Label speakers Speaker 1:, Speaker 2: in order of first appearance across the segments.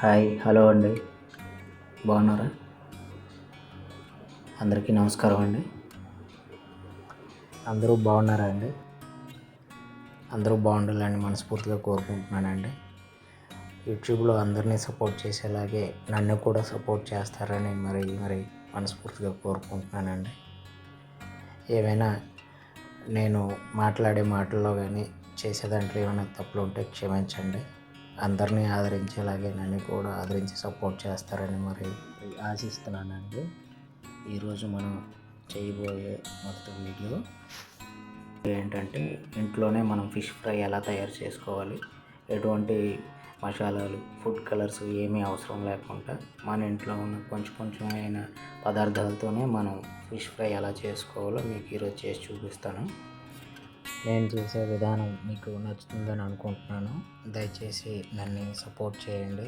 Speaker 1: Hi hello అండి, బాగున్నారా? అందరికీ నమస్కారం అండి. అందరూ బాగున్నారా అండి? అందరూ బాగుండాలని మనస్ఫూర్తిగా కోరుకుంటున్నానండి. యూట్యూబ్లో అందరినీ సపోర్ట్ చేసేలాగే నన్ను కూడా సపోర్ట్ చేస్తారని మరి మనస్ఫూర్తిగా కోరుకుంటున్నానండి. ఏమైనా నేను మాట్లాడే మాటల్లో కానీ చేసే దాంట్లో ఏమైనా తప్పులు ఉంటే క్షమించండి. అందరినీ ఆదరించేలాగే నన్ను కూడా ఆదరించి సపోర్ట్ చేస్తారని ఆశిస్తున్నానండి. ఈరోజు మనం చేయబోయే మొదటి వీడియో ఏంటంటే, ఇంట్లోనే మనం ఫిష్ ఫ్రై ఎలా తయారు చేసుకోవాలి, ఎటువంటి మసాలాలు, ఫుడ్ కలర్స్ ఏమీ అవసరం లేకుండా మన ఇంట్లో ఉన్న కొంచెమైన పదార్థాలతోనే మనం ఫిష్ ఫ్రై ఎలా చేసుకోవాలో మీకు ఈరోజు చేసి చూపిస్తాను. నేను చేసే విధానం మీకు నచ్చుతుందని అనుకుంటున్నాను. దయచేసి నన్ను సపోర్ట్ చేయండి,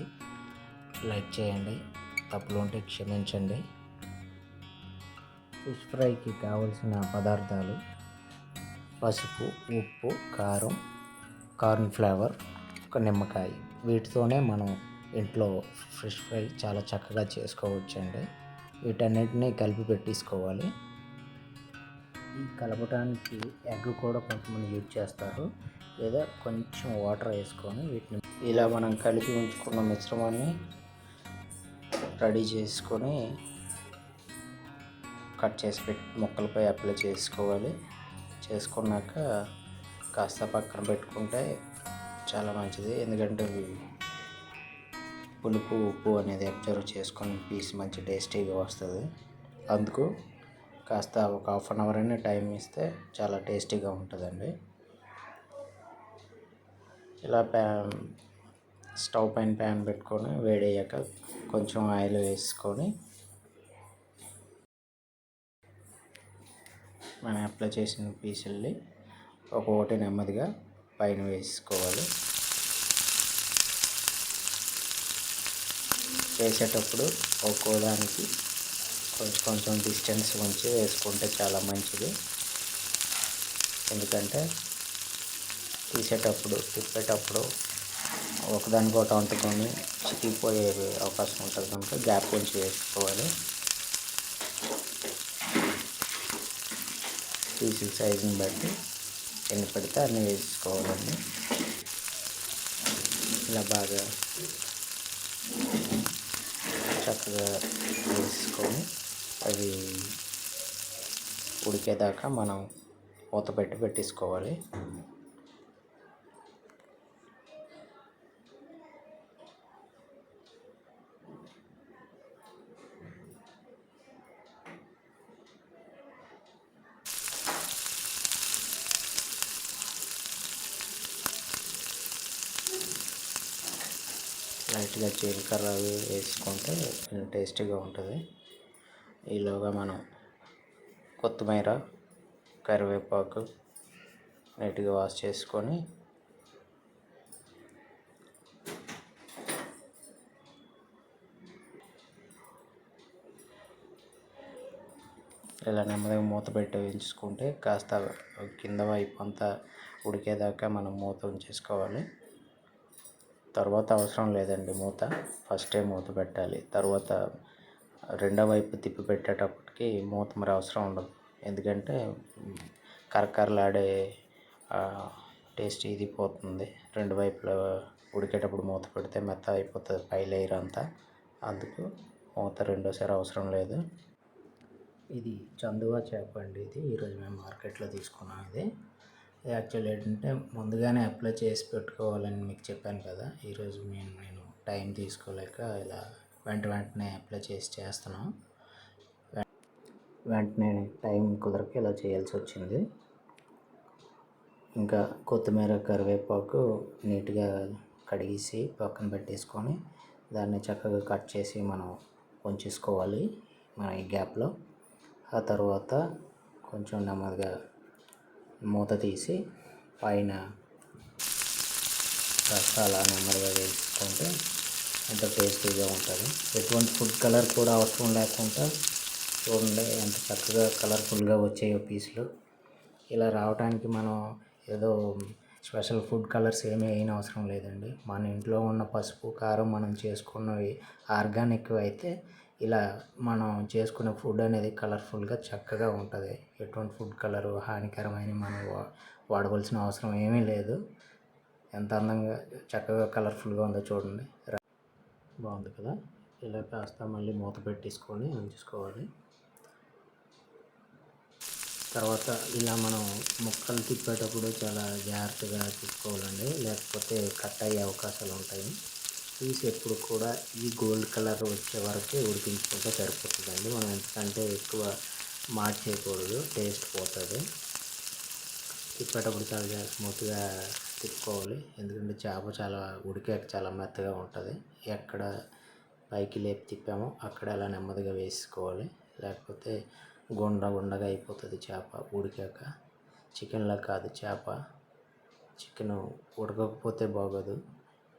Speaker 1: లైక్ చేయండి, తప్పులు ఉంటే క్షమించండి. ఫిష్ ఫ్రైకి కావలసిన పదార్థాలు: పసుపు, ఉప్పు, కారం, కార్న్ ఫ్లేవర్, ఒక నిమ్మకాయ. వీటితోనే మనం ఇంట్లో ఫిష్ ఫ్రై చాలా చక్కగా చేసుకోవచ్చండి. వీటన్నిటిని కలిపి పెట్టేసుకోవాలి. ఈ కలపడానికి ఎగ్ కూడా కొంతమంది యూజ్ చేస్తారు, లేదా కొంచెం వాటర్ వేసుకొని వీటిని ఇలా మనం కలిపి ఉంచుకున్న మిశ్రమాన్ని రెడీ చేసుకొని కట్ చేసి ముక్కలపై అప్లై చేసుకోవాలి. చేసుకున్నాక కాస్త పక్కన పెట్టుకుంటే చాలా మంచిది. ఎందుకంటే పులుపు, ఉప్పు అనేది అబ్జర్వ్ చేసుకొని పీస్ మంచి టేస్టీగా వస్తుంది. అందుకు కాస్త ఒక హాఫ్ అన్ అవర్ అయినా టైం ఇస్తే చాలా టేస్టీగా ఉంటుందండి. ఇలా స్టవ్ పైన ప్యాన్ పెట్టుకొని వేడయ్యాక కొంచెం ఆయిల్ వేసుకొని మనం అప్లై చేసిన పీసుల్ని ఒక్కొక్కటి నెమ్మదిగా పైన వేసుకోవాలి. వేసేటప్పుడు ఒక్కో దానికి కొంచెం డిస్టెన్స్ ఉంచి వేసుకుంటే చాలా మంచిది. ఎందుకంటే తీసేటప్పుడు, తిప్పేటప్పుడు ఒకదానికొకటి అంటుకొని చితికిపోయే అవకాశం ఉంటుంది కనుక గ్యాప్ ఉంచి వేసుకోవాలి. పీసుల సైజుని బట్టి ఎన్ని పడితే అన్నీ వేసుకోవాలండి. ఇలా బాగా చక్కగా వేసుకొని అవి ఉడికేదాకా మనం మూత పెట్టేసుకోవాలి. లైట్గా జీలకర్ర అవి వేసుకుంటే టేస్టీగా ఉంటుంది. ఈలోగా మనం కొత్తిమీర, కరివేపాకు నీట్గా వాష్ చేసుకొని ఇలా నెమ్మదిగా మూత పెట్టి ఉంచుకుంటే కాస్త కింద వైపు అంతా ఉడికేదాకా మనం మూత ఉంచేసుకోవాలి. తర్వాత అవసరం లేదండి మూత, ఫస్టే మూత పెట్టాలి. తర్వాత రెండో వైపు తిప్పి పెట్టేటప్పటికి మూత మరి అవసరం ఉండదు. ఎందుకంటే కరకరలాడే టేస్ట్ ఇది పోతుంది. రెండు వైపులా ఉడికేటప్పుడు మూత పెడితే మెత్త అయిపోతుంది పై లేయర్ అంతా. అందుకు మూత రెండోసారి అవసరం లేదు. ఇది చందువా చేప అండి. ఇది ఈరోజు మేము మార్కెట్లో తీసుకున్నాం. ఇది యాక్చువల్ ఏంటంటే ముందుగానే అప్లై చేసి పెట్టుకోవాలని మీకు చెప్పాను కదా. ఈరోజు నేను టైం తీసుకోలేక ఇలా వెంటనే అప్లై చేస్తున్నాం. వెంటనే టైం కుదరక ఇలా చేయాల్సి వచ్చింది. ఇంకా కొత్తిమీర, కరివేపాకు నీట్గా కడిగేసి పక్కన పెట్టేసుకొని దాన్ని చక్కగా కట్ చేసి మనం ఉంచేసుకోవాలి మన ఈ గ్యాప్లో. ఆ తర్వాత కొంచెం నెమ్మదిగా మూత తీసి పైన కాస్త అలా నెమ్మదిగా వేసుకుంటే ఎంత టేస్టీగా ఉంటుంది. ఎటువంటి ఫుడ్ కలర్ కూడా అవసరం లేకుండా చూడండి ఎంత చక్కగా కలర్ఫుల్గా వచ్చాయో పీసులు. ఇలా రావడానికి మనం ఏదో స్పెషల్ ఫుడ్ కలర్స్ ఏమీ వేయని అవసరం లేదండి. మన ఇంట్లో ఉన్న పసుపు కారం మనం చేసుకున్నవి ఆర్గానిక్ అయితే ఇలా మనం చేసుకునే ఫుడ్ అనేది కలర్ఫుల్గా చక్కగా ఉంటుంది. ఎటువంటి ఫుడ్ కలరు హానికరమైన మనం వాడవలసిన అవసరం ఏమీ లేదు. ఎంత అందంగా చక్కగా కలర్ఫుల్గా ఉందో చూడండి. బాగుంది కదా. ఇలా కాస్త మళ్ళీ మూత పెట్టేసుకొని ఉంచుకోవాలి. తర్వాత ఇలా మనం ముక్కలు తిప్పేటప్పుడు చాలా జాగ్రత్తగా తిప్పుకోవాలండి, లేకపోతే కట్ అయ్యే అవకాశాలు ఉంటాయి. పీస్ ఎప్పుడు కూడా ఈ గోల్డ్ కలర్ వచ్చే వరకే ఉడికించుకుంటే సరిపోతుందండి. మనం ఎందుకంటే ఎక్కువ మార్చేయకూడదు, టేస్ట్ పోతుంది. తిప్పేటప్పుడు చాలా స్మూత్గా తిప్పుకోవాలి, ఎందుకంటే చేప చాలా ఉడికాక చాలా మెత్తగా ఉంటుంది. ఎక్కడ పైకి లేపి తిప్పామో అక్కడ అలా నెమ్మదిగా వేసుకోవాలి, లేకపోతే గుండగా అయిపోతుంది చేప ఉడికాక. చికెన్లా కాదు చేప. చికెన్ ఉడకకపోతే బాగోదు,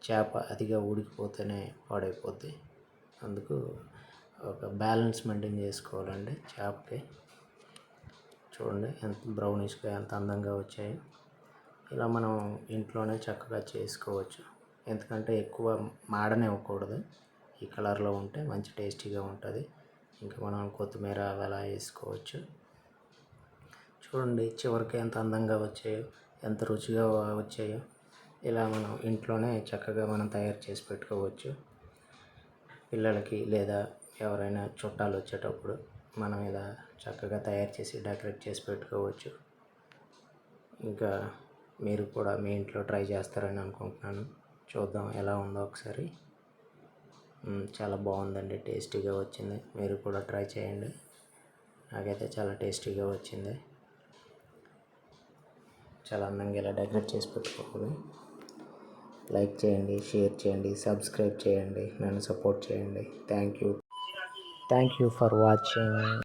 Speaker 1: చేప అతిగా ఉడికిపోతేనే పాడైపోద్ది. అందుకు ఒక బ్యాలెన్స్ మెయింటైన్ చేసుకోవాలండి చేపకి. చూడండి ఎంత బ్రౌనిష్గా ఎంత అందంగా వచ్చాయో. ఇలా మనం ఇంట్లోనే చక్కగా చేసుకోవచ్చు, ఎందుకంటే ఎక్కువ మాడనివ్వకూడదు. ఈ కలర్లో ఉంటే మంచి టేస్టీగా ఉంటుంది. ఇంకా మనం కొత్తిమీర అలా వేసుకోవచ్చు. చూడండి చివరికి ఎంత అందంగా వచ్చాయో, ఎంత రుచిగా వచ్చాయో. ఇలా మనం ఇంట్లోనే చక్కగా మనం తయారు చేసి పెట్టుకోవచ్చు. పిల్లలకి లేదా ఎవరైనా చుట్టాలు వచ్చేటప్పుడు మనం ఇలా చక్కగా తయారు చేసి డెకరేట్ చేసి పెట్టుకోవచ్చు. ఇంకా మీరు కూడా మీ ఇంట్లో ట్రై చేస్తారని అనుకుంటున్నాను. చూద్దాం ఎలా ఉందో ఒకసారి. చాలా బాగుందండి, టేస్టీగా వచ్చింది. మీరు కూడా ట్రై చేయండి. నాకైతే చాలా టేస్టీగా వచ్చింది. చాలా అందంగా ఇలా డెకరేట్ చేసి పెట్టుకోవాలి. లైక్ చేయండి, షేర్ చేయండి, సబ్స్క్రైబ్ చేయండి, నన్ను సపోర్ట్ చేయండి. Thank you for watching.